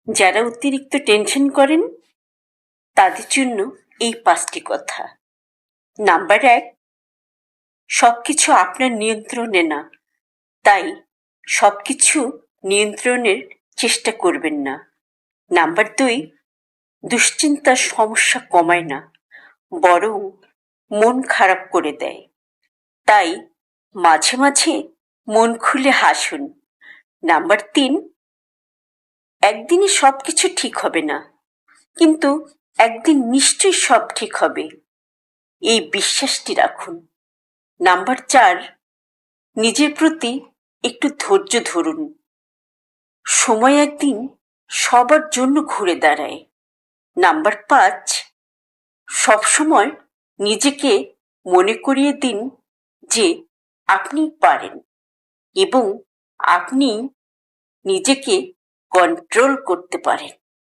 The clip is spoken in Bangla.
যারা অতিরিক্ত টেনশন করেন তাদের জন্য এই 5টি কথা। নাম্বার 1, সবকিছু আপনার নিয়ন্ত্রণে না, তাই সবকিছু নিয়ন্ত্রণের চেষ্টা করবেন না। নাম্বার 2, দুশ্চিন্তার সমস্যা কমায় না, বরং মন খারাপ করে দেয়। তাই মাঝে মাঝে মন খুলে হাসুন। নাম্বার 3, একদিনে সবকিছু ঠিক হবে না, কিন্তু একদিন নিশ্চয়ই সব ঠিক হবে, এই বিশ্বাসটি রাখুন। নাম্বার 4, নিজের প্রতি একটু ধৈর্য ধরুন। সময় একদিন সবার জন্য ঘুরে দাঁড়ায়। নাম্বার 5, সবসময় নিজেকে মনে করিয়ে দিন যে আপনি পারেন এবং আপনি নিজেকে কন্ট্রোল করতে পারেন।